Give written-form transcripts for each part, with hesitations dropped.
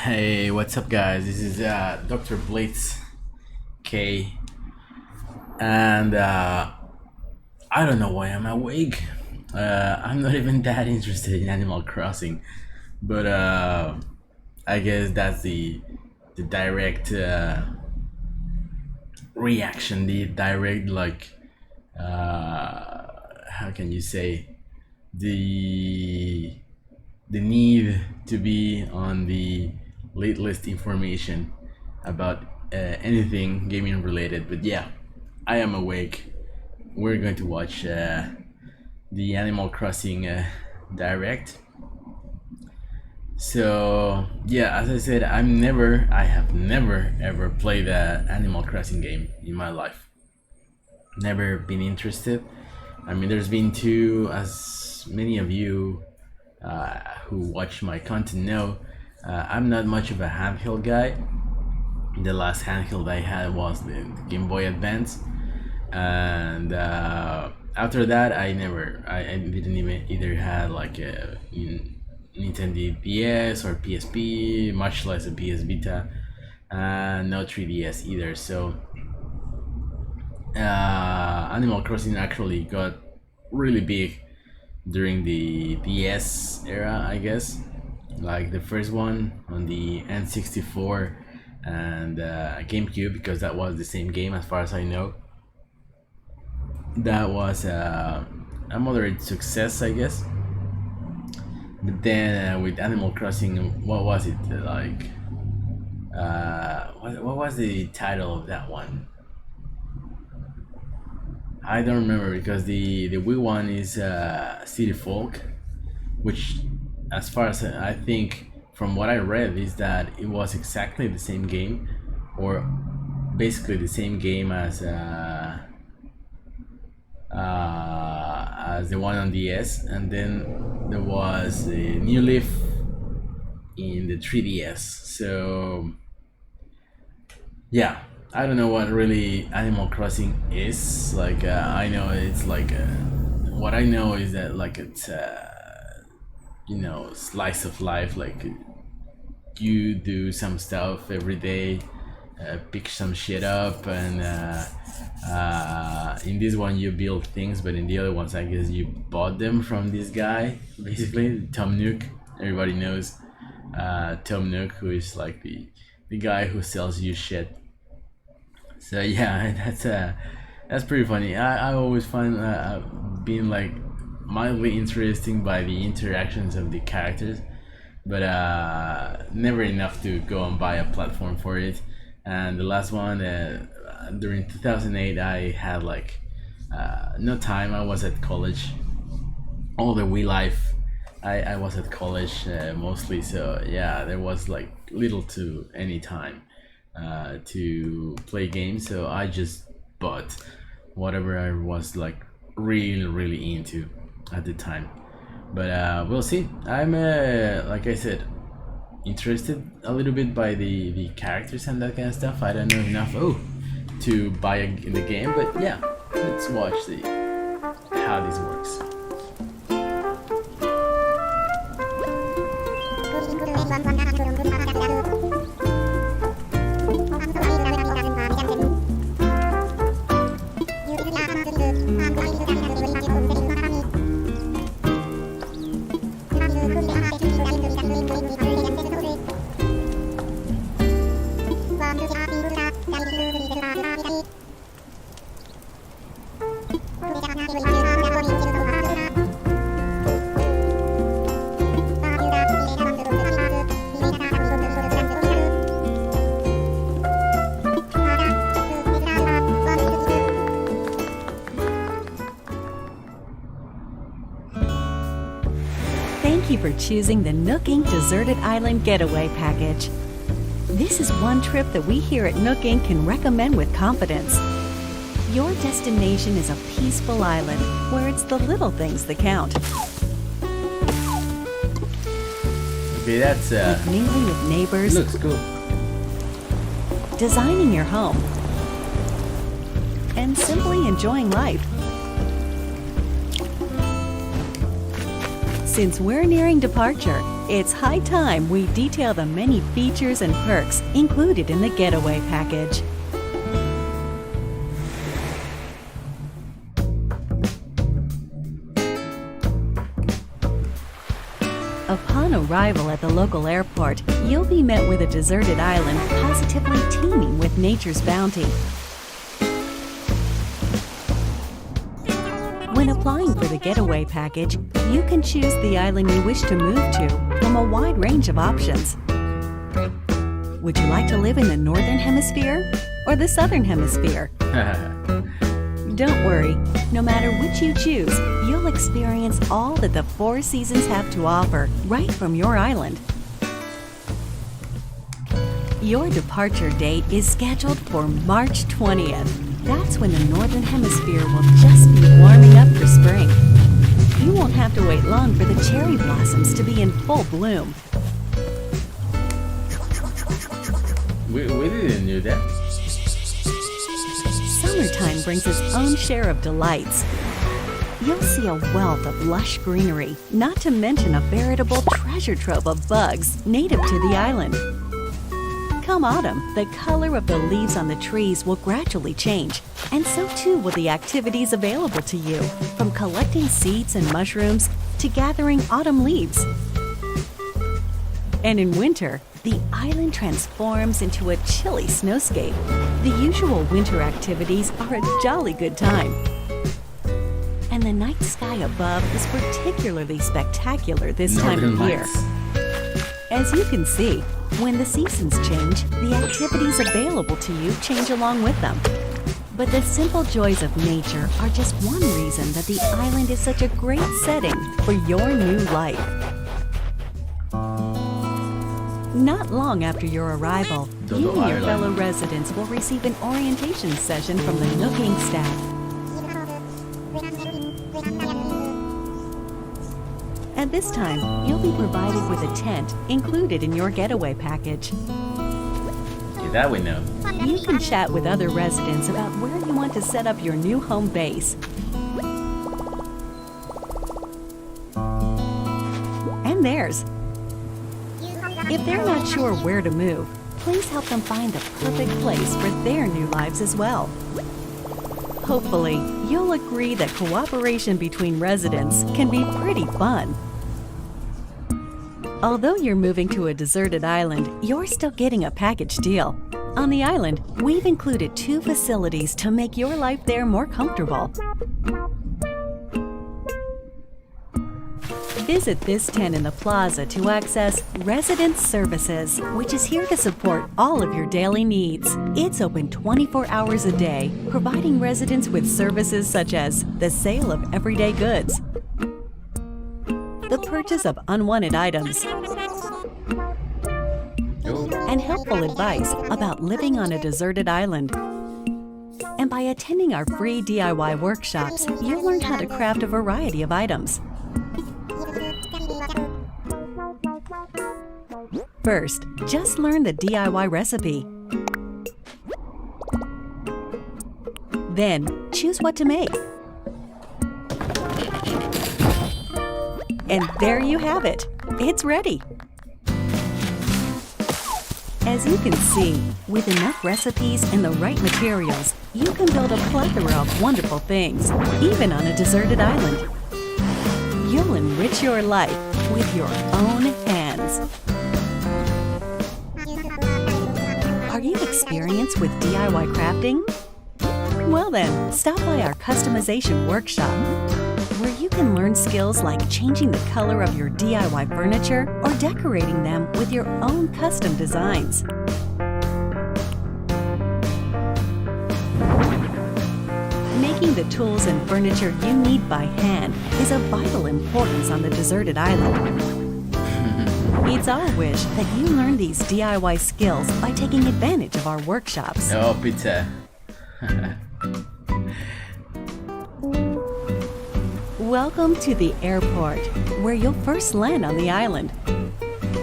Hey, what's up, guys? This is Dr. Blitz K, and I don't know why I'm awake. I'm not even that interested in Animal Crossing, but I guess that's the direct reaction, the direct how can you say the the need to be on the late list information about anything gaming related. But yeah, I am awake. We're going to watch the Animal Crossing direct. So yeah, as I said, I have never ever played a Animal Crossing game in my life. Never been interested. I mean, there's been two, as many of you who watch my content know. I'm not much of a handheld guy. The last handheld I had was the Game Boy Advance, and after that, I didn't even either had like a Nintendo DS or PSP, much less a PS Vita, no 3DS either. So Animal Crossing actually got really big during the DS era, I guess. Like the first one on the N64 and GameCube, because that was the same game as far as I know. That was a moderate success, I guess. But then with Animal Crossing, what was it like? What was the title of that one? I don't remember because the Wii one is City Folk, which, as far as I think, from what I read, is that it was exactly the same game, or basically the same game as the one on DS, and then there was a New Leaf in the 3DS. So yeah, I don't know what really Animal Crossing is like. I know it's like what I know is that like it's slice of life. Like you do some stuff every day, pick some shit up, and in this one you build things, but in the other ones I guess you bought them from this guy, basically Tom Nook. Everybody knows Tom Nook, who is like the guy who sells you shit. So yeah, that's pretty funny. I always find being like mildly interesting by the interactions of the characters, but never enough to go and buy a platform for it. And the last one, during 2008, I had like no time. I was at college. All the Wii life, I was at college mostly. So yeah, there was like little to any time to play games. So I just bought whatever I was like really into at the time. But we'll see. I'm like I said, interested a little bit by the characters and that kind of stuff. I don't know enough to buy the game, but yeah, let's watch the how this works. Thank you for choosing the Nook Inc. Deserted Island Getaway Package. This is one trip that we here at Nook Inc. can recommend with confidence. Your destination is a peaceful island where it's the little things that count. Okay, that's With mingling with neighbors, looks cool. designing your home, and simply enjoying life. Since we're nearing departure, it's high time we detail the many features and perks included in the getaway package. Upon arrival at the local airport, you'll be met with a deserted island positively teeming with nature's bounty. When applying for the getaway package, you can choose the island you wish to move to from a wide range of options. Would you like to live in the Northern Hemisphere or the Southern Hemisphere? Don't worry, no matter which you choose, you'll experience all that the four seasons have to offer right from your island. Your departure date is scheduled for March 20th. That's when the Northern Hemisphere will just be warming up for spring. You won't have to wait long for the cherry blossoms to be in full bloom. We didn't know that. Summertime brings its own share of delights. You'll see a wealth of lush greenery, not to mention a veritable treasure trove of bugs native to the island. Come autumn, the color of the leaves on the trees will gradually change, and so too will the activities available to you, from collecting seeds and mushrooms to gathering autumn leaves. And in winter, the island transforms into a chilly snowscape. The usual winter activities are a jolly good time. And the night sky above is particularly spectacular this time of year. As you can see, when the seasons change, the activities available to you change along with them. But the simple joys of nature are just one reason that the island is such a great setting for your new life. Not long after your arrival, you and your fellow residents will receive an orientation session from the Nooking staff. At this time, you'll be provided with a tent included in your getaway package. Yeah, that we know. You can chat with other residents about where you want to set up your new home base. And theirs. If they're not sure where to move, please help them find the perfect place for their new lives as well. Hopefully, you'll agree that cooperation between residents can be pretty fun. Although you're moving to a deserted island, you're still getting a package deal. On the island, we've included 2 facilities to make your life there more comfortable. Visit this tent in the plaza to access Resident Services, which is here to support all of your daily needs. It's open 24 hours a day, providing residents with services such as the sale of everyday goods, the purchase of unwanted items, and helpful advice about living on a deserted island. And by attending our free DIY workshops, you'll learn how to craft a variety of items. First, just learn the DIY recipe. Then, choose what to make. And there you have it. It's ready. As you can see, with enough recipes and the right materials, you can build a plethora of wonderful things, even on a deserted island. You'll enrich your life with your own hands. Are you experienced with DIY crafting? Well then, stop by our customization workshop, where you can learn skills like changing the color of your DIY furniture or decorating them with your own custom designs. Making the tools and furniture you need by hand is of vital importance on the deserted island. It's our wish that you learn these DIY skills by taking advantage of our workshops. Oh, pizza. Welcome to the airport, where you'll first land on the island.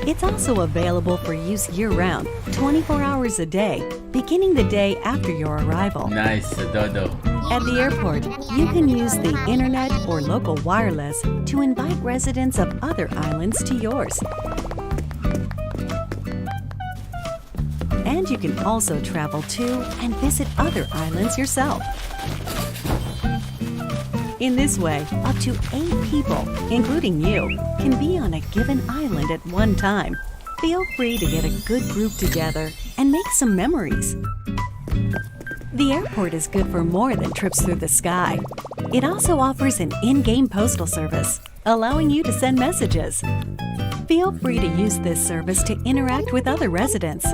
It's also available for use year-round, 24 hours a day, beginning the day after your arrival. Nice, a dodo. At the airport, you can use the internet or local wireless to invite residents of other islands to yours. And you can also travel to and visit other islands yourself. In this way, up to 8 people, including you, can be on a given island at one time. Feel free to get a good group together and make some memories. The airport is good for more than trips through the sky. It also offers an in-game postal service, allowing you to send messages. Feel free to use this service to interact with other residents.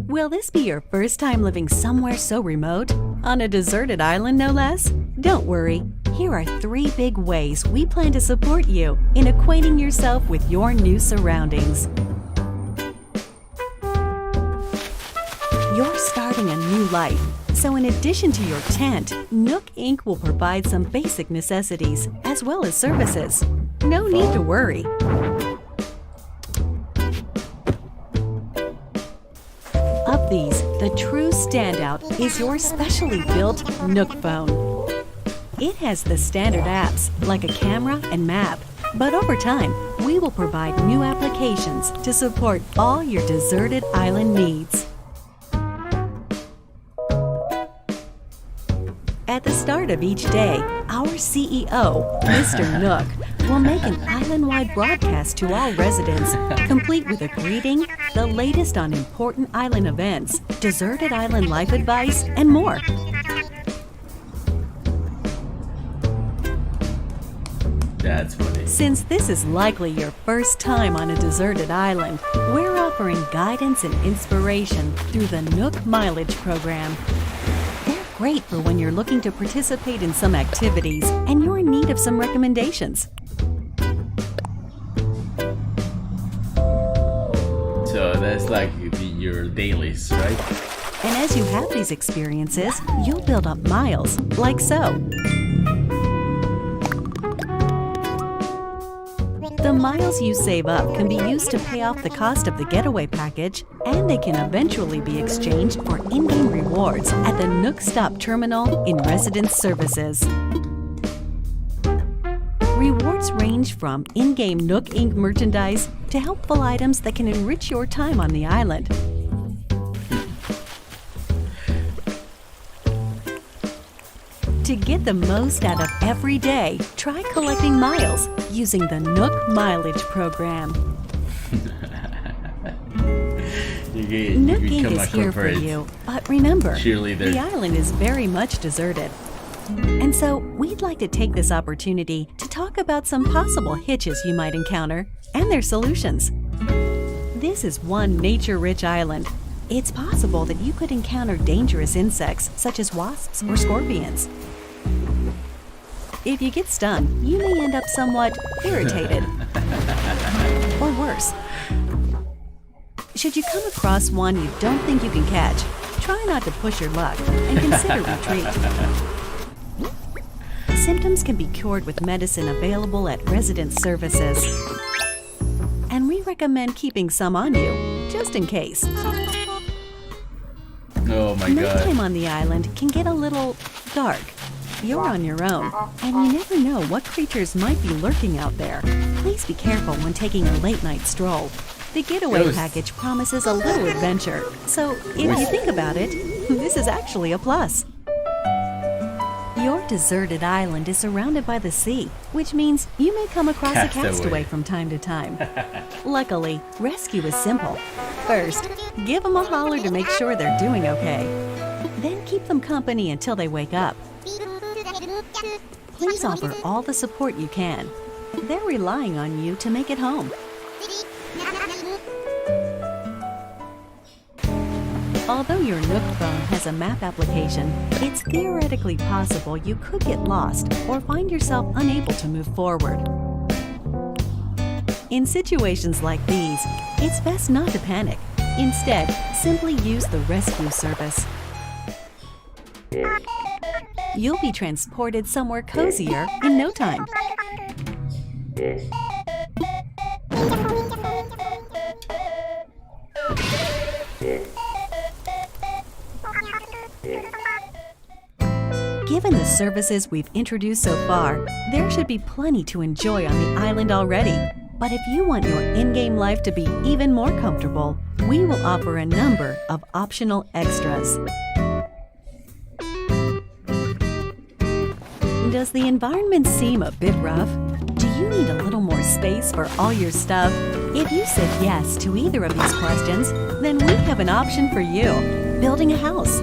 Will this be your first time living somewhere so remote? On a deserted island, no less? Don't worry. Here are 3 big ways we plan to support you in acquainting yourself with your new surroundings. You're starting a new life, so in addition to your tent, Nook Inc. will provide some basic necessities as well as services. No need to worry. Of these, the true standout is your specially built Nook phone. It has the standard apps like a camera and map, but over time, we will provide new applications to support all your deserted island needs. At the start of each day, our CEO, Mr. Nook, will make an island-wide broadcast to all residents, complete with a greeting, the latest on important island events, deserted island life advice, and more. That's funny. Since this is likely your first time on a deserted island, we're offering guidance and inspiration through the Nook Mileage program. They're great for when you're looking to participate in some activities and you're in need of some recommendations. So that's like your dailies, right? And as you have these experiences, you'll build up miles, like so. The miles you save up can be used to pay off the cost of the getaway package, and they can eventually be exchanged for in-game rewards at the Nook Stop Terminal in Residence Services. Rewards range from in-game Nook Inc. merchandise to helpful items that can enrich your time on the island. To get the most out of every day, try collecting miles using the Nook Mileage program. Nook Inc. is here for you, but remember, the island is very much deserted. And so, we'd like to take this opportunity to talk about some possible hitches you might encounter and their solutions. This is one nature-rich island. It's possible that you could encounter dangerous insects such as wasps or scorpions. If you get stung, you may end up somewhat irritated. Or worse. Should you come across one you don't think you can catch, try not to push your luck and consider retreat. Symptoms can be cured with medicine available at resident services. And we recommend keeping some on you, just in case. Oh my God. Nighttime on the island can get a little dark. You're on your own, and you never know what creatures might be lurking out there. Please be careful when taking a late-night stroll. The getaway package promises a little adventure, so if you think about it, this is actually a plus. Your deserted island is surrounded by the sea, which means you may come across a castaway from time to time. Luckily, rescue is simple. First, give them a holler to make sure they're doing okay. Then keep them company until they wake up. Please offer all the support you can. They're relying on you to make it home. Although your Nook phone has a map application, it's theoretically possible you could get lost or find yourself unable to move forward. In situations like these, it's best not to panic. Instead, simply use the rescue service. You'll be transported somewhere cozier in no time. Given the services we've introduced so far, there should be plenty to enjoy on the island already. But if you want your in-game life to be even more comfortable, we will offer a number of optional extras. Does the environment seem a bit rough? Do you need a little more space for all your stuff? If you said yes to either of these questions, then we have an option for you: building a house.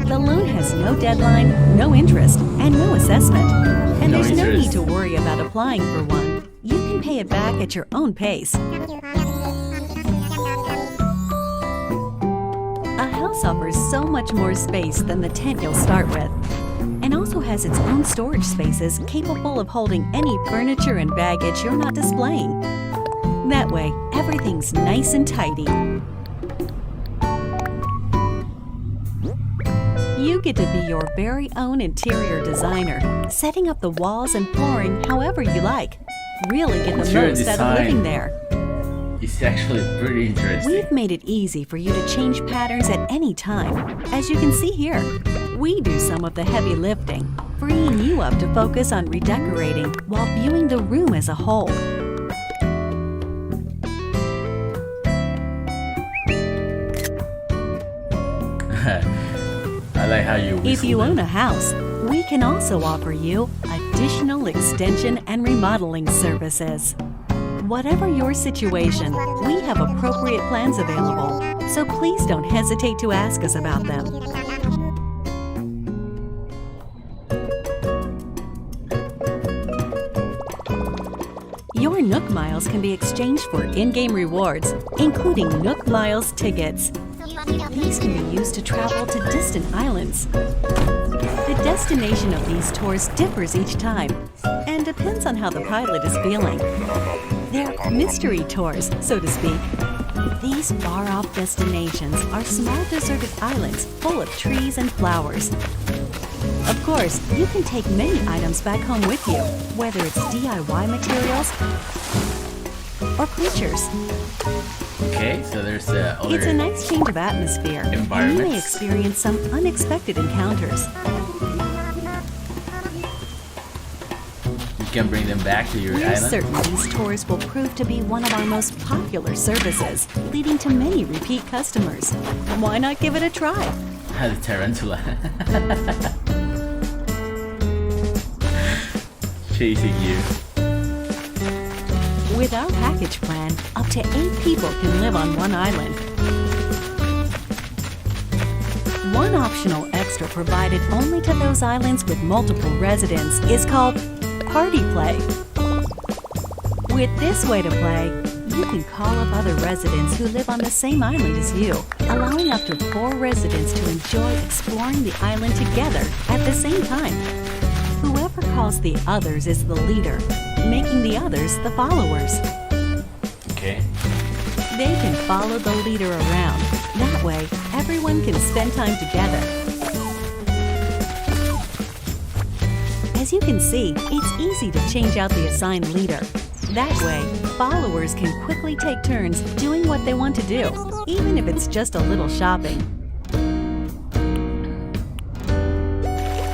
The loan has no deadline, no interest, and no assessment. And there's no need to worry about applying for one. You can pay it back at your own pace. A house offers so much more space than the tent you'll start with, and also has its own storage spaces capable of holding any furniture and baggage you're not displaying. That way, everything's nice and tidy. You get to be your very own interior designer, setting up the walls and flooring however you like. Really get the most out of living there. It's actually pretty interesting. We've made it easy for you to change patterns at any time. As you can see here, we do some of the heavy lifting, freeing you up to focus on redecorating while viewing the room as a whole. I like how you whistle. If you own a house, we can also offer you additional extension and remodeling services. Whatever your situation, we have appropriate plans available, so please don't hesitate to ask us about them. Your Nook Miles can be exchanged for in-game rewards, including Nook Miles tickets. These can be used to travel to distant islands. The destination of these tours differs each time and depends on how the pilot is feeling. They're mystery tours, so to speak. These far-off destinations are small deserted islands full of trees and flowers. Of course, you can take many items back home with you, whether it's DIY materials or creatures. Okay, so there's other It's a nice change of atmosphere, and you may experience some unexpected encounters. You can bring them back to your We're island. certain these tours will prove to be one of our most popular services, leading to many repeat customers. Why not give it a try? The tarantula. Chasing you. With our package plan, up to 8 people can live on one island. One optional extra provided only to those islands with multiple residents is called Party Play. With this way to play, you can call up other residents who live on the same island as you, allowing up to 4 residents to enjoy exploring the island together at the same time. Whoever calls the others is the leader, making the others the followers. Okay. They can follow the leader around. That way, everyone can spend time together. As you can see, it's easy to change out the assigned leader. That way, followers can quickly take turns doing what they want to do, even if it's just a little shopping.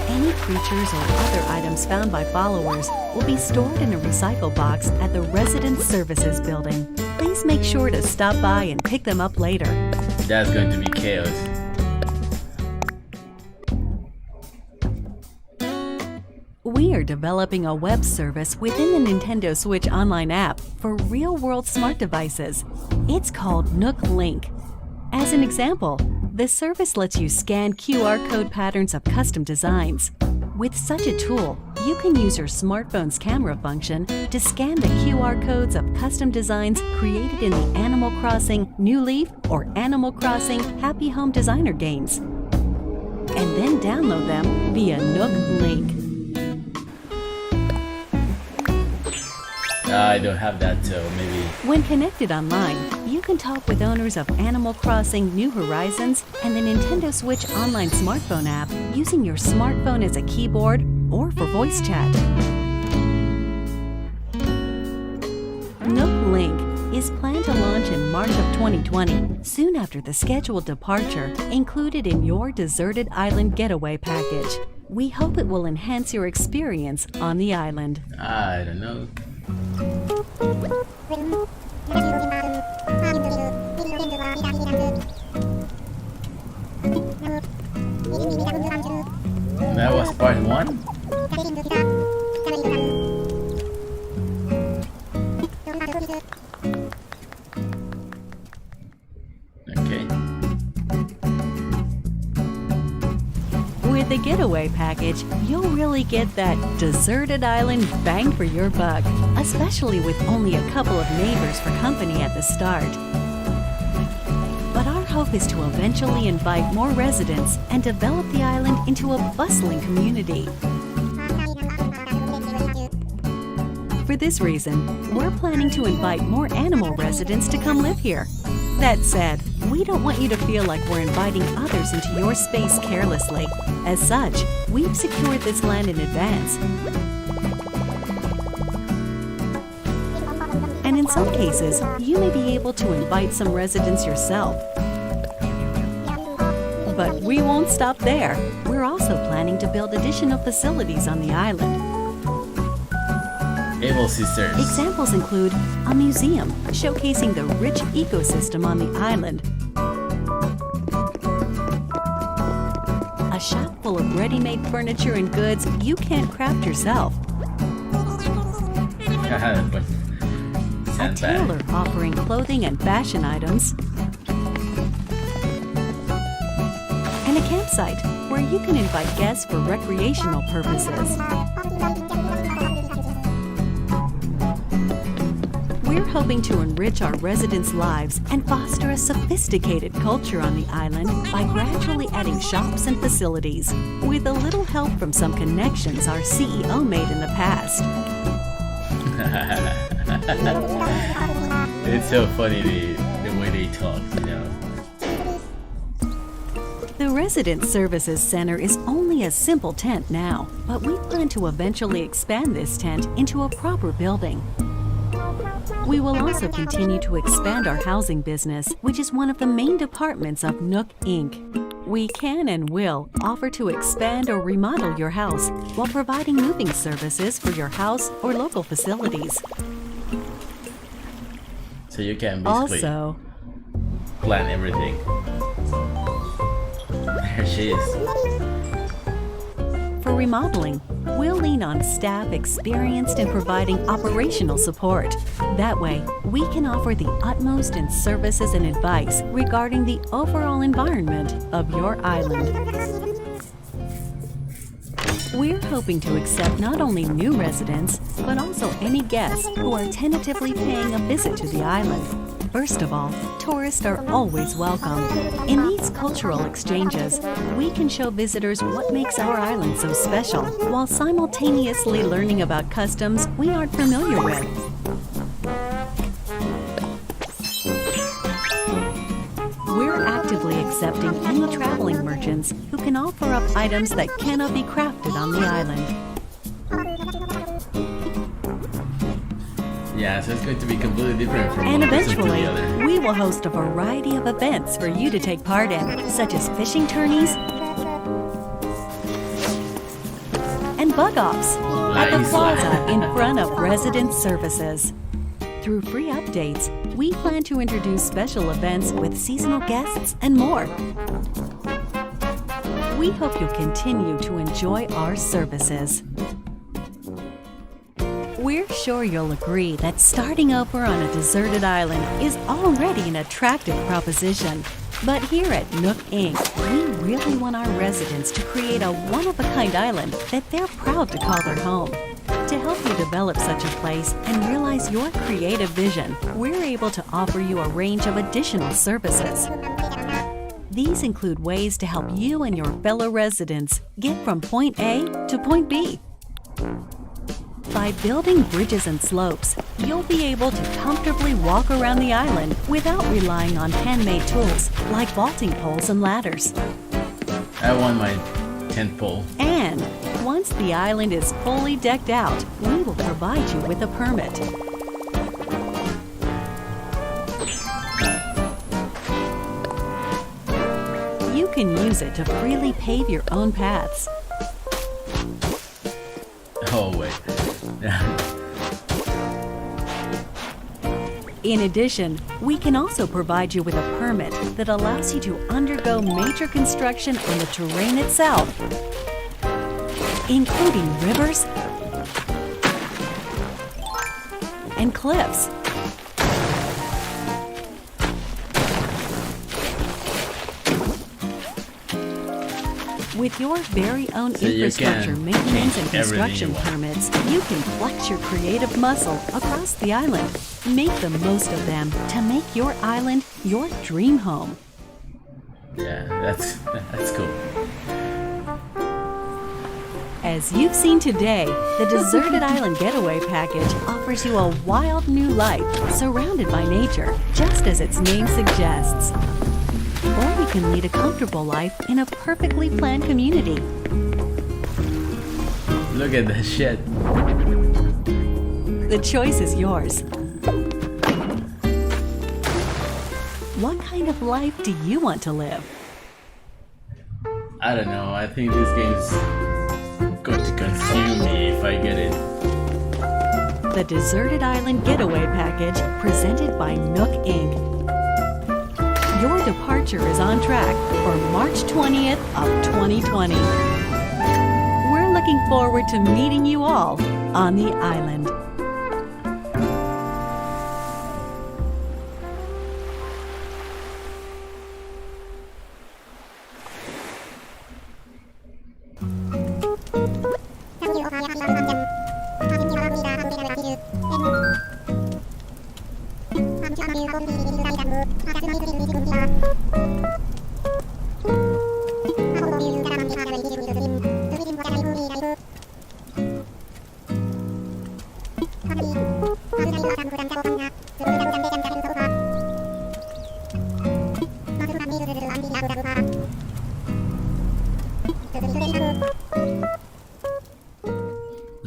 Any creatures or other items found by followers will be stored in a recycle box at the Resident Services building. Please make sure to stop by and pick them up later. That's going to be chaos. We are developing a web service within the Nintendo Switch Online app for real-world smart devices. It's called Nook Link. As an example, the service lets you scan QR code patterns of custom designs. With such a tool, you can use your smartphone's camera function to scan the QR codes of custom designs created in the Animal Crossing New Leaf or Animal Crossing Happy Home Designer games, and then download them via Nook Link. I don't have that, so maybe. When connected online, You can talk with owners of Animal Crossing New Horizons and the Nintendo Switch online smartphone app using your smartphone as a keyboard or for voice chat. Nook Link is planned to launch in March of 2020, soon after the scheduled departure, included in your Deserted Island Getaway package. We hope it will enhance your experience on the island. I don't know. That was part 1? Okay. With the Getaway package, you'll really get that deserted island bang for your buck, especially with only a couple of neighbors for company at the start. But our hope is to eventually invite more residents and develop the island into a bustling community. For this reason, we're planning to invite more animal residents to come live here. That said, we don't want you to feel like we're inviting others into your space carelessly. As such, we've secured this land in advance. And in some cases, you may be able to invite some residents yourself. But we won't stop there. We're also planning to build additional facilities on the island. Able Sisters. Examples include a museum showcasing the rich ecosystem on the island, a shop full of ready-made furniture and goods you can't craft yourself, a tailor offering clothing and fashion items, and a campsite where you can invite guests for recreational purposes. We're hoping to enrich our residents' lives and foster a sophisticated culture on the island by gradually adding shops and facilities, with a little help from some connections our CEO made in the past. It's so funny the way they talk, you know. The Resident Services Center is only a simple tent now, but we plan to eventually expand this tent into a proper building. We will also continue to expand our housing business, which is one of the main departments of Nook Inc. We can and will offer to expand or remodel your house while providing moving services for your house or local facilities. So you can basically Also, plan everything. There she is. for remodeling, we'll lean on staff experienced in providing operational support. That way, we can offer the utmost in services and advice regarding the overall environment of your island. We're hoping to accept not only new residents, but also any guests who are tentatively paying a visit to the island. First of all, tourists are always welcome. In these cultural exchanges, we can show visitors what makes our island so special, while simultaneously learning about customs we aren't familiar with. We're actively accepting any traveling merchants who can offer up items that cannot be crafted on the island. Yeah, so it's going to be completely different from And one person to eventually, the other. we will host a variety of events for you to take part in, such as fishing tourneys and bug-offs at the Nice. plaza in front of Resident Services. Through free updates, we plan to introduce special events with seasonal guests and more. We hope you'll continue to enjoy our services. We're sure you'll agree that starting over on a deserted island is already an attractive proposition. But here at Nook Inc., we really want our residents to create a one-of-a-kind island that they're proud to call their home. To help you develop such a place and realize your creative vision, we're able to offer you a range of additional services. These include ways to help you and your fellow residents get from point A to point B. By building bridges and slopes, you'll be able to comfortably walk around the island without relying on handmade tools like vaulting poles and ladders. I want my tent pole. And once the island is fully decked out, we will provide you with a permit. You can use it to freely pave your own paths. Oh, wait. In addition, we can also provide you with a permit that allows you to undergo major construction on the terrain itself, including rivers and cliffs. With your very own infrastructure, maintenance, and construction permits, you can flex your creative muscle across the island. Make the most of them to make your island your dream home. Yeah, that's cool. As you've seen today, the Deserted Island Getaway Package offers you a wild new life surrounded by nature, just as its name suggests. Or you can lead a comfortable life in a perfectly planned community. Look at that shit. The choice is yours. What kind of life do you want to live? I don't know. I think this game's going to consume me if I get it. The Deserted Island Getaway Package, presented by Nook Inc. Your departure is on track for March 20th of 2020. We're looking forward to meeting you all on the island.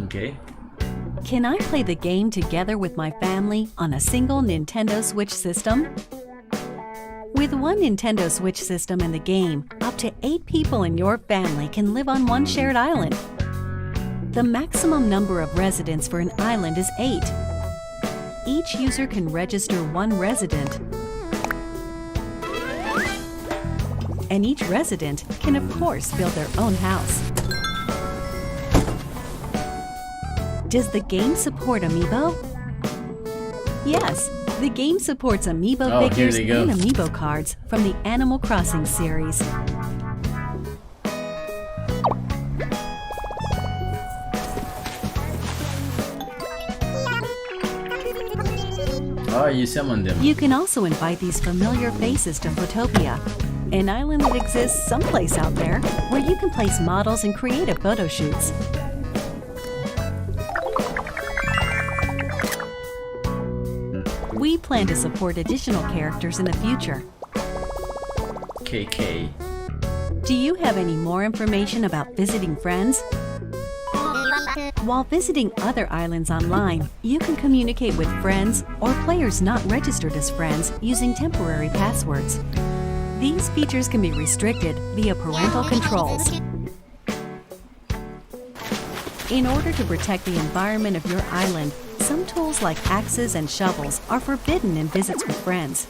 Okay. Can I play the game together with my family on a single Nintendo Switch system? With one Nintendo Switch system and the game, up to 8 people in your family can live on one shared island. The maximum number of residents for an island is 8. Each user can register one resident, and each resident can of course build their own house. Does the game support Amiibo? Yes, the game supports Amiibo figures and Amiibo cards from the Animal Crossing series. Oh, you summoned them. You can also invite these familiar faces to Photopia, an island that exists someplace out there where you can place models and creative photo shoots. We plan to support additional characters in the future. KK. Do you have any more information about visiting friends? While visiting other islands online, you can communicate with friends or players not registered as friends using temporary passwords. These features can be restricted via parental controls. In order to protect the environment of your island, some tools like axes and shovels are forbidden in visits with friends.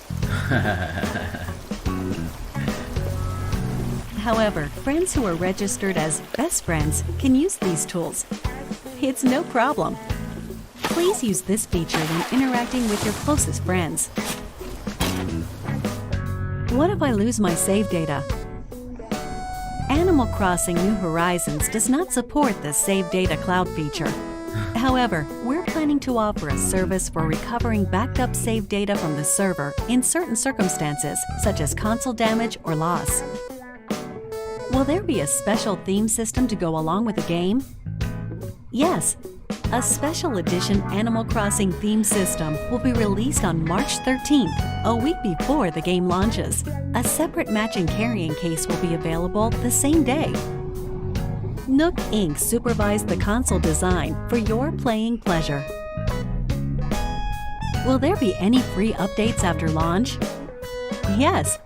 However, friends who are registered as best friends can use these tools. It's no problem. Please use this feature when interacting with your closest friends. What if I lose my save data? Animal Crossing New Horizons does not support the Save Data Cloud feature. However, we're planning to offer a service for recovering backed up save data from the server in certain circumstances, such as console damage or loss. Will there be a special theme system to go along with the game? Yes, A special edition Animal Crossing theme system will be released on March 13th, a week before the game launches. A separate matching carrying case will be available the same day. Nook Inc. supervised the console design for your playing pleasure. Will there be any free updates after launch? Yes.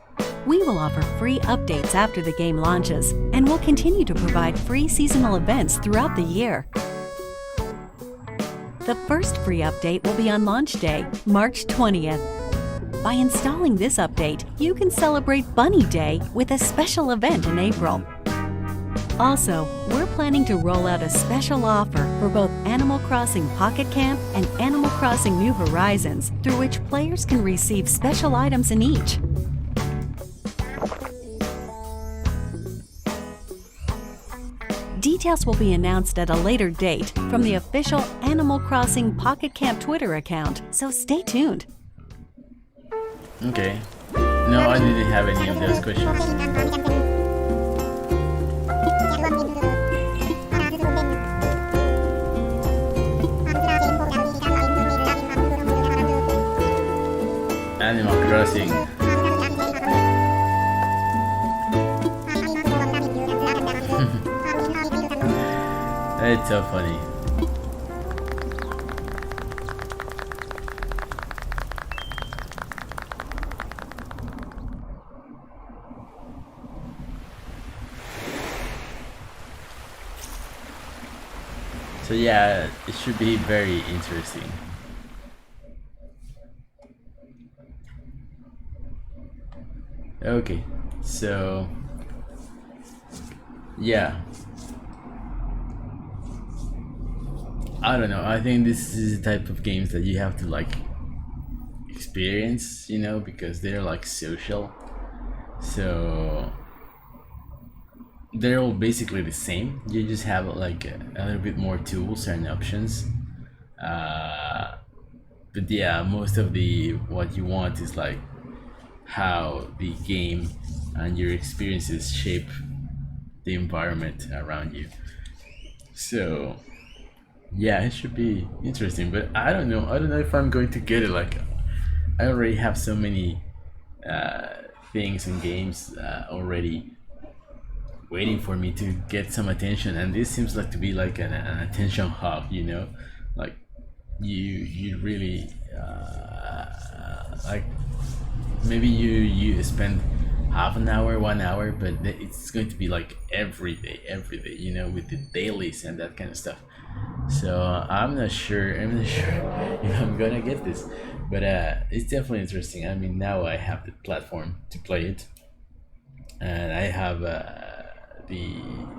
We will offer free updates after the game launches, and will continue to provide free seasonal events throughout the year. The first free update will be on launch day, March 20th. By installing this update, you can celebrate Bunny Day with a special event in April. Also, we're planning to roll out a special offer for both Animal Crossing Pocket Camp and Animal Crossing New Horizons, through which players can receive special items in each. Details will be announced at a later date from the official Animal Crossing Pocket Camp Twitter account, so stay tuned. Okay. No, I didn't have any of those questions. Animal Crossing. It's so funny. So yeah, it should be very interesting. Okay, so yeah, I don't know. I think this is the type of games that you have to like experience, because they're like social. So they're all basically the same. You just have like a little bit more tools and options. But yeah, most of the what you want is like how the game and your experiences shape the environment around you. So yeah, it should be interesting, but I don't know. I don't know if I'm going to get it. Like, I already have so many things and games already waiting for me to get some attention, and this seems like to be like an attention hub. Like you really like maybe you spend half an hour, 1 hour, but it's going to be like every day, with the dailies and that kind of stuff. So I'm not sure if I'm gonna get this, but it's definitely interesting. I mean, now I have the platform to play it, and I have the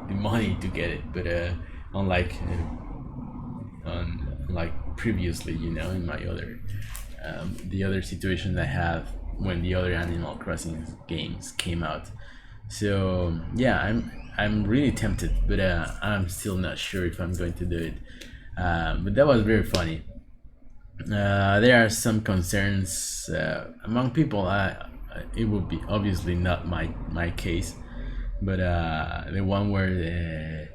money to get it. But unlike previously, in my other the other situation I have when the other Animal Crossing games came out. So yeah, I'm really tempted, but I'm still not sure if I'm going to do it. But that was very funny. There are some concerns among people. It would be obviously not my case, but the one where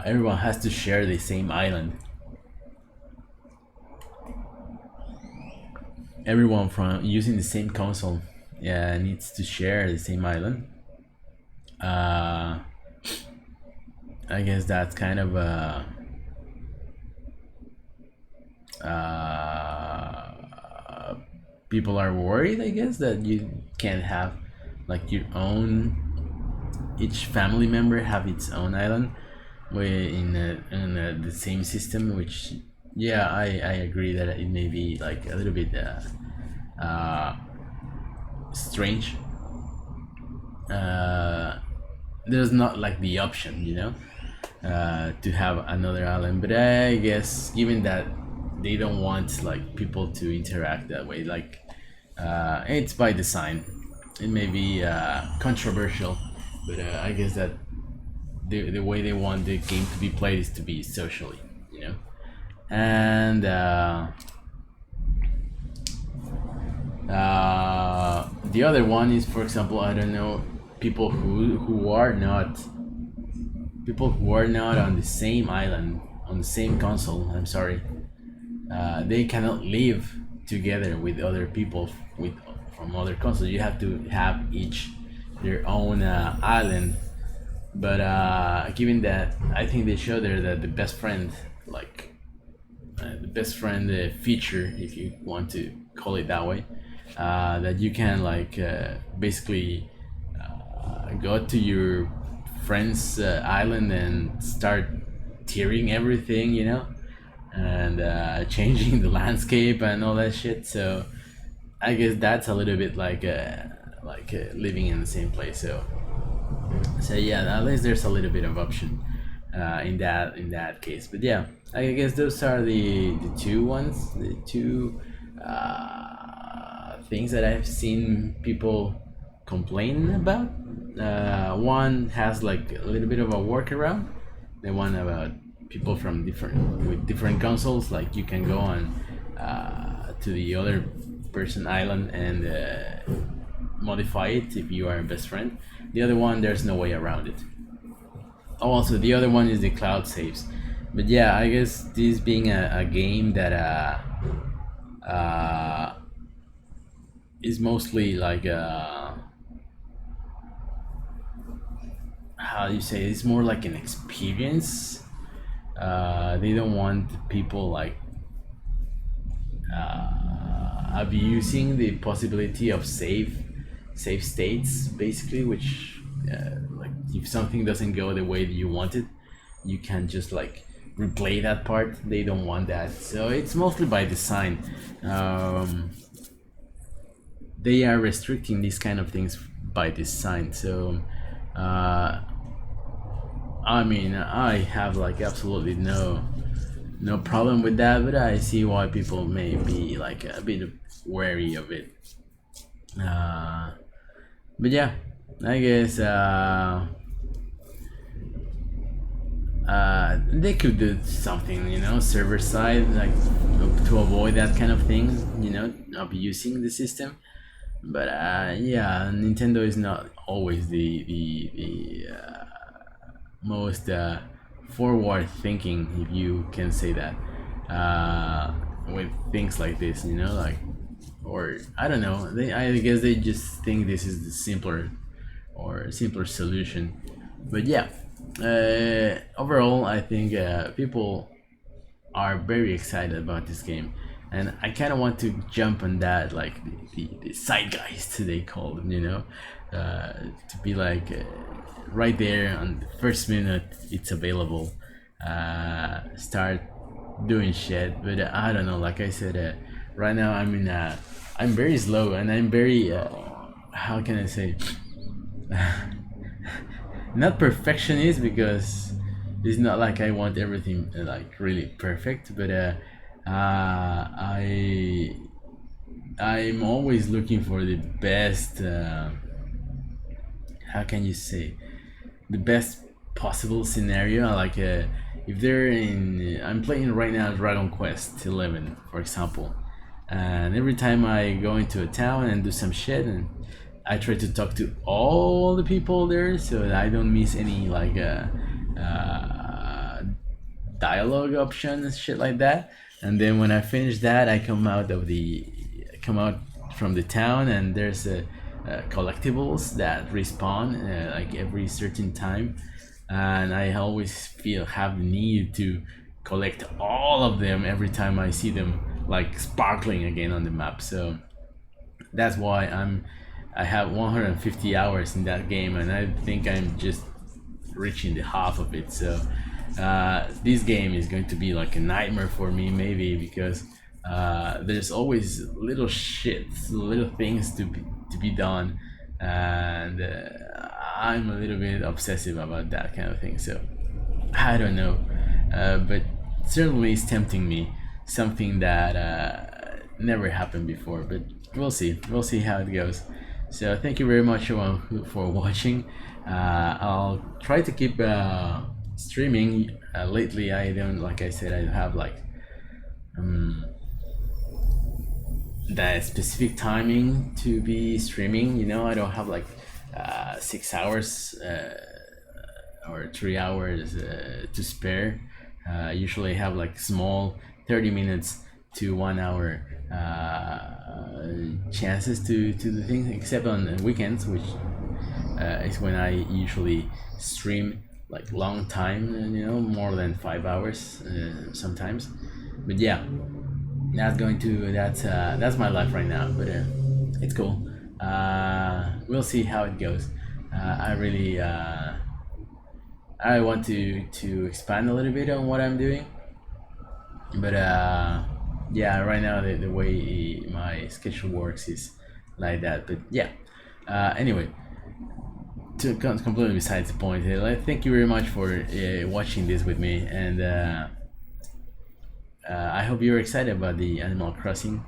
everyone has to share the same island. Everyone from using the same console needs to share the same island. I guess that's kind of people are worried, I guess, that you can't have like your own, each family member have its own island in the same system, which yeah, I agree that it may be like a little bit strange. There's not like the option, to have another island, but I guess given that they don't want like people to interact that way, like it's by design. It may be controversial, but I guess that the way they want the game to be played is to be socially, and the other one is, for example, I don't know, people who are not on the same island, on the same console. I'm sorry, they cannot live together with other people with from other consoles. You have to have each their own island. But given that, I think they show there that the best friend, like the best friend feature, if you want to call it that way, that you can like basically go to your friend's island and start tearing everything, and changing the landscape and all that shit. So I guess that's a little bit like living in the same place. So yeah, at least there's a little bit of option in that case. But yeah, I guess those are the two things that I've seen people complain about. One has like a little bit of a workaround. The one about people from different consoles, like you can go on to the other person island and modify it if you are a best friend. The other one, there's no way around it. Oh, also the other one is the cloud saves. But yeah, I guess this being a game that is mostly like how do you say, it's more like an experience. They don't want people like abusing the possibility of save states, basically, which like if something doesn't go the way that you want it, you can just like replay that part. They don't want that, so it's mostly by design. They are restricting these kind of things by design. So I mean, I have like absolutely no problem with that, but I see why people may be like a bit wary of it. But yeah, I guess they could do something, server side, like to avoid that kind of thing, abusing the system. But yeah, Nintendo is not always the most forward thinking, if you can say that, with things like this, like, or I don't know, I guess they just think this is the simpler solution. But yeah, overall I think people are very excited about this game, and I kind of want to jump on that, like the zeitgeist they call them, to be like right there on the first minute it's available, start doing shit. But I don't know, like I said, right now I'm very slow, and I'm very how can I say, not perfectionist, because it's not like I want everything like really perfect, but I'm always looking for the best how can you say, the best possible scenario. Like if they're in, I'm playing right now Dragon Quest 11, for example, and every time I go into a town and do some shit, and I try to talk to all the people there so that I don't miss any like dialogue options, shit like that. And then when I finish that, I come out from the town, and there's collectibles that respawn like every certain time, and I always have the need to collect all of them every time I see them like sparkling again on the map. So that's why I have 150 hours in that game, and I think I'm just reaching the half of it. So this game is going to be like a nightmare for me, maybe, because there's always little things to be done, and I'm a little bit obsessive about that kind of thing. So I don't know, but certainly it's tempting me, something that never happened before. But we'll see how it goes. So thank you very much for watching. I'll try to keep streaming. Lately I don't, like I said, I don't have like that specific timing to be streaming. I don't have like 6 hours or 3 hours to spare Usually have like small 30 minutes to 1 hour chances to do things, except on weekends, which is when I usually stream like long time, more than 5 hours sometimes. But yeah, that's my life right now. But it's cool. We'll see how it goes. I really I want to expand a little bit on what I'm doing, but yeah, right now the way my schedule works is like that. But yeah, anyway, completely besides the point. Thank you very much for watching this with me, and I hope you're excited about the Animal Crossing.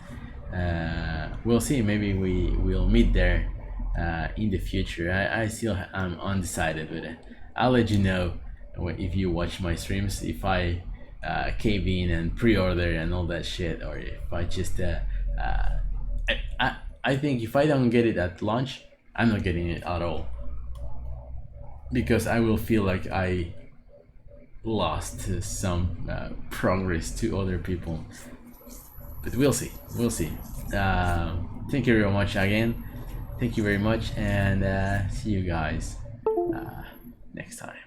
We'll see. Maybe we will meet there in the future. I still am undecided, but I'll let you know if you watch my streams, if I cave in and pre-order and all that shit, or if I just I think if I don't get it at launch, I'm not getting it at all, because I will feel like I lost some progress to other people. But we'll see. We'll see. Thank you very much again. Thank you very much, and see you guys next time.